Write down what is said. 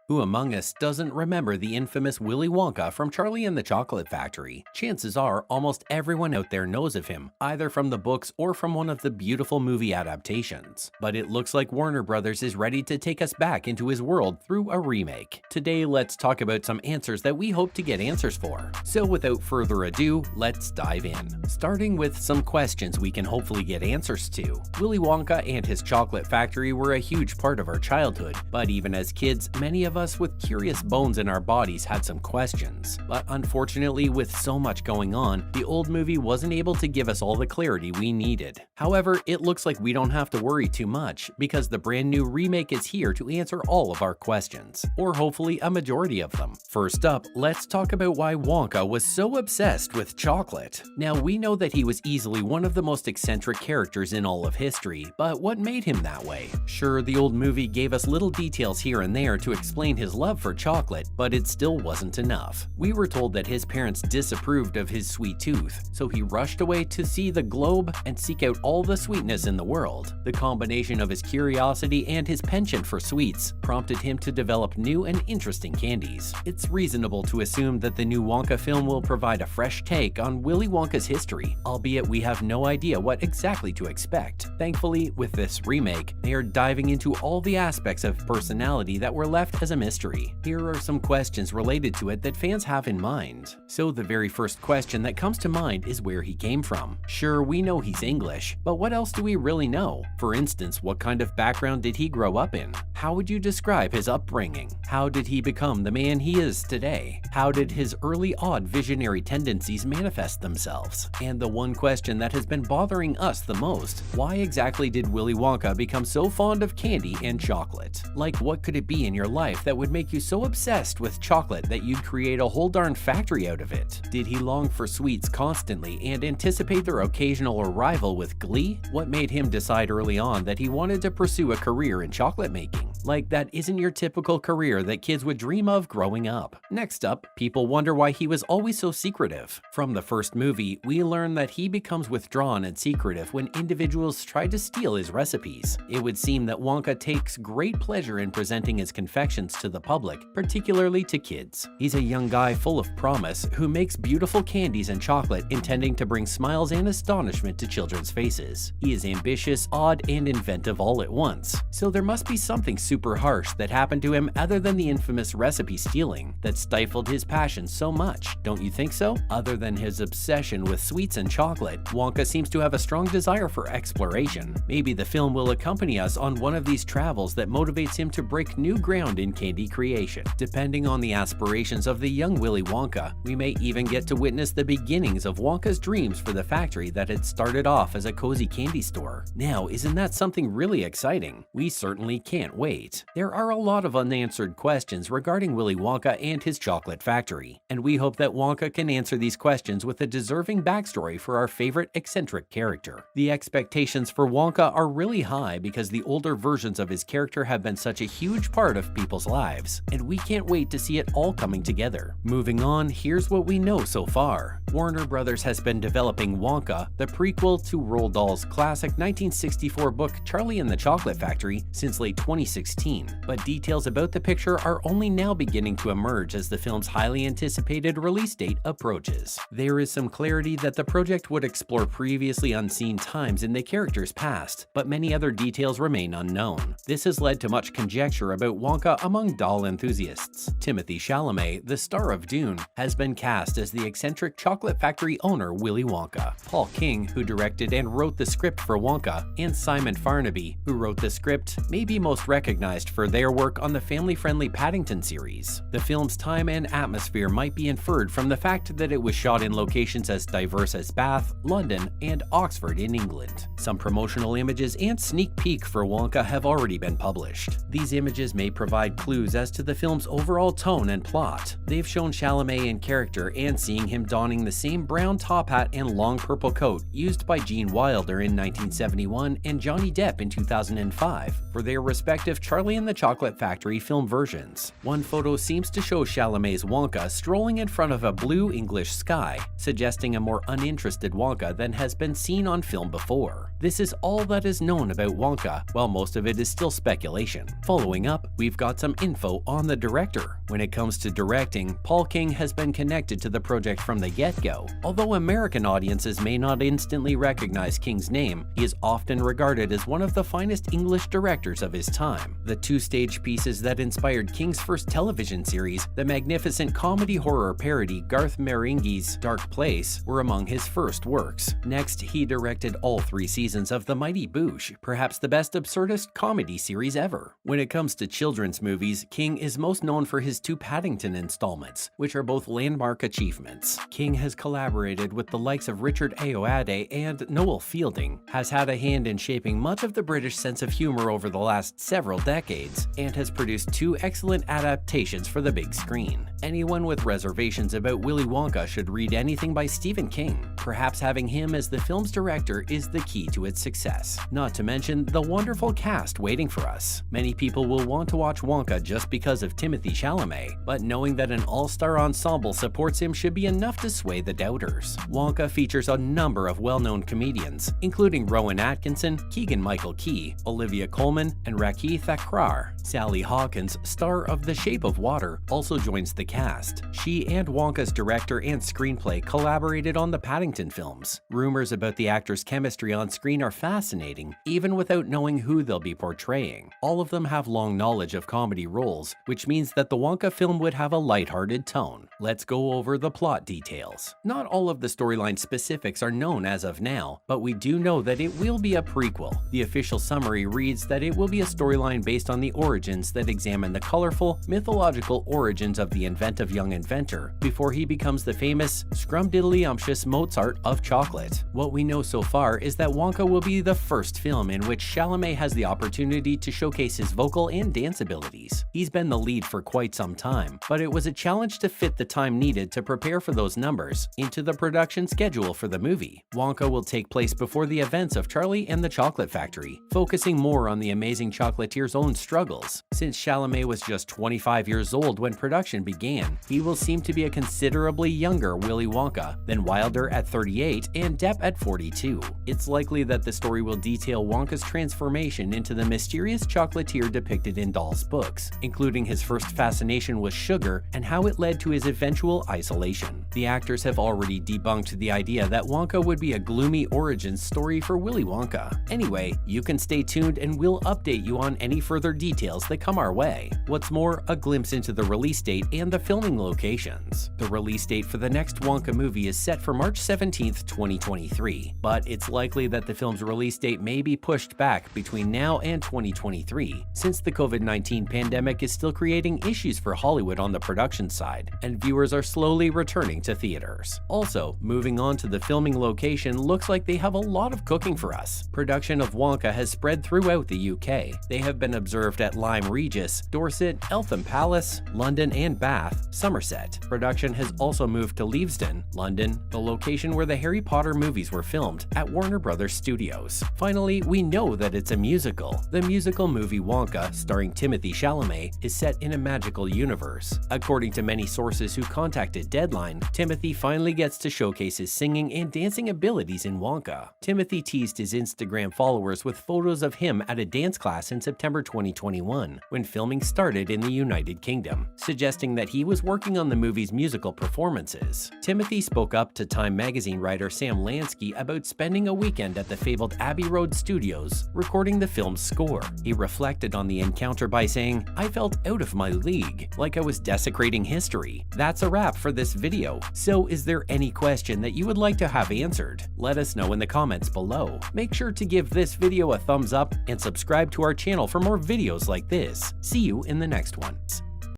Who among us doesn't remember the infamous Willy Wonka from Charlie and the Chocolate Factory? Chances are almost everyone out there knows of him, either from the books or from one of the beautiful movie adaptations. But it looks like Warner Brothers is ready to take us back into his world through a remake. Today, let's talk about some answers that we hope to get answers for. So without further ado, let's dive in. Starting with some questions we can hopefully get answers to. Willy Wonka and his Chocolate Factory were a huge part of our childhood, but even as kids, many of us with curious bones in our bodies had some questions. But unfortunately, with so much going on, the old movie wasn't able to give us all the clarity we needed. However, it looks like we don't have to worry too much, because the brand new remake is here to answer all of our questions, or hopefully a majority of them. First up, let's talk about why Wonka was so obsessed with chocolate. Now, we know that he was easily one of the most eccentric characters in all of history, but what made him that way? Sure, the old movie gave us little details here and there to explain his love for chocolate, but it still wasn't enough. We were told that his parents disapproved of his sweet tooth, so he rushed away to see the globe and seek out all the sweetness in the world. The combination of his curiosity and his penchant for sweets prompted him to develop new and interesting candies. It's reasonable to assume that the new Wonka film will provide a fresh take on Willy Wonka's history, albeit we have no idea what exactly to expect. Thankfully, with this remake, they are diving into all the aspects of personality that were left as a mystery. Here are some questions related to it that fans have in mind. So the very first question that comes to mind is where he came from. Sure, we know he's English, but what else do we really know? For instance, what kind of background did he grow up in? How would you describe his upbringing? How did he become the man he is today? How did his early odd visionary tendencies manifest themselves? And the one question that has been bothering us the most, why exactly did Willy Wonka become so fond of candy and chocolate? Like, what could it be in your life that would make you so obsessed with chocolate that you'd create a whole darn factory out of it? Did he long for sweets constantly and anticipate their occasional arrival with glee? What made him decide early on that he wanted to pursue a career in chocolate making? Like, that isn't your typical career that kids would dream of growing up. Next up, people wonder why he was always so secretive. From the first movie, we learn that he becomes withdrawn and secretive when individuals try to steal his recipes. It would seem that Wonka takes great pleasure in presenting his confections to the public, particularly to kids. He's a young guy full of promise who makes beautiful candies and chocolate intending to bring smiles and astonishment to children's faces. He is ambitious, odd, and inventive all at once. So there must be something super harsh that happened to him other than the infamous recipe stealing that stifled his passion so much, don't you think so? Other than his obsession with sweets and chocolate, Wonka seems to have a strong desire for exploration. Maybe the film will accompany us on one of these travels that motivates him to break new ground in candy creation. Depending on the aspirations of the young Willy Wonka, we may even get to witness the beginnings of Wonka's dreams for the factory that had started off as a cozy candy store. Now, isn't that something really exciting? We certainly can't wait. There are a lot of unanswered questions regarding Willy Wonka and his chocolate factory, and we hope that Wonka can answer these questions with a deserving backstory for our favorite eccentric character. The expectations for Wonka are really high because the older versions of his character have been such a huge part of people's lives, and we can't wait to see it all coming together. Moving on, here's what we know so far. Warner Brothers has been developing Wonka, the prequel to Roald Dahl's classic 1964 book Charlie and the Chocolate Factory, since late 2016, but details about the picture are only now beginning to emerge as the film's highly anticipated release date approaches. There is some clarity that the project would explore previously unseen times in the character's past, but many other details remain unknown. This has led to much conjecture about Wonka among doll enthusiasts. Timothée Chalamet, the star of Dune, has been cast as the eccentric chocolate factory owner Willy Wonka. Paul King, who directed and wrote the script for Wonka, and Simon Farnaby, who wrote the script, may be most recognized for their work on the family-friendly Paddington series. The film's time and atmosphere might be inferred from the fact that it was shot in locations as diverse as Bath, London, and Oxford in England. Some promotional images and sneak peek for Wonka have already been published. These images may provide clues as to the film's overall tone and plot. They've shown Chalamet in character and seeing him donning the same brown top hat and long purple coat used by Gene Wilder in 1971 and Johnny Depp in 2005 for their respective Charlie and the Chocolate Factory film versions. One photo seems to show Chalamet's Wonka strolling in front of a blue English sky, suggesting a more uninterested Wonka than has been seen on film before. This is all that is known about Wonka, while most of it is still speculation. Following up, we've got some info on the director. When it comes to directing, Paul King has been connected to the project from the get-go. Although American audiences may not instantly recognize King's name, he is often regarded as one of the finest English directors of his time. The two stage pieces that inspired King's first television series, the magnificent comedy horror parody Garth Marenghi's Dark Place, were among his first works. Next, he directed all 3 seasons of The Mighty Boosh, perhaps the best absurdist comedy series ever. When it comes to children's movies, King is most known for his 2 Paddington installments, which are both landmark achievements. King has collaborated with the likes of Richard Ayoade and Noel Fielding, has had a hand in shaping much of the British sense of humor over the last several decades, and has produced 2 excellent adaptations for the big screen. Anyone with reservations about Willy Wonka should read anything by Stephen King. Perhaps having him as the film's director is the key to its success, not to mention the wonderful cast waiting for us. Many people will want to watch Wonka just because of Timothée Chalamet, but knowing that an all-star ensemble supports him should be enough to sway the doubters. Wonka features a number of well-known comedians, including Rowan Atkinson, Keegan-Michael Key, Olivia Colman, and Rakhi Thakrar. Sally Hawkins, star of The Shape of Water, also joins the cast. She and Wonka's director and screenplay collaborated on the Paddington films. Rumors about the actors' chemistry on screen are fascinating, even without knowing who they'll be portraying. All of them have long knowledge of comedy roles, which means that the Wonka film would have a lighthearted tone. Let's go over the plot details. Not all of the storyline specifics are known as of now, but we do know that it will be a prequel. The official summary reads that it will be a storyline based on the origins that examine the colorful, mythological origins of the inventive young inventor before he becomes the famous scrumdiddlyumptious Mozart of chocolate. What we know so far is that Wonka will be the first film in which Chalamet has the opportunity to showcase his vocal and dance abilities. He's been the lead for quite some time, but it was a challenge to fit the time needed to prepare for those numbers into the production schedule for the movie. Wonka will take place before the events of Charlie and the Chocolate Factory, focusing more on the amazing chocolatier's own struggles. Since Chalamet was just 25 years old when production began, he will seem to be a considerably younger Willy Wonka than Wilder at 38 and Depp at 42. It's likely that the story will detail Wonka's transformation into the mysterious chocolatier depicted in Dahl's books, including his first fascination with sugar and how it led to his eventual isolation. The actors have already debunked the idea that Wonka would be a gloomy origin story for Willy Wonka. Anyway, you can stay tuned and we'll update you on any further details that come our way. What's more, a glimpse into the release date and the filming locations. The release date for the next Wonka movie is set for March 17th, 2023, but it's likely that the film's release date may be pushed back between now and 2023, since the COVID-19 pandemic is still creating issues for Hollywood on the production side, and viewers are slowly returning to theaters. Also, moving on to the filming location, looks like they have a lot of cooking for us. Production of Wonka has spread throughout the UK. They have been observed at Lyme Regis, Dorset, Eltham Palace, London and Bath, Somerset. Production has also moved to Leavesden, London, the location where the Harry Potter movies were filmed, at Warner Brothers Studios. Finally, we know that it's a musical. The musical movie Wonka, starring Timothée Chalamet, is set in a magical universe. According to many sources who contacted Deadline, Timothée finally gets to showcase his singing and dancing abilities in Wonka. Timothée teased his Instagram followers with photos of him at a dance class in September 2021, when filming started in the United Kingdom, suggesting that he was working on the movie's musical performances. Timothée spoke up to Time magazine writer Sam Lansky about spending a weekend at the fabled Abbey Road Studios recording the film's score. He reflected on the encounter by saying, "I felt out of my league, like I was desecrating history." That's a wrap for this video. So is there any question that you would like to have answered? Let us know in the comments below. Make sure to give this video a thumbs up and subscribe to our channel for more videos like this. See you in the next one.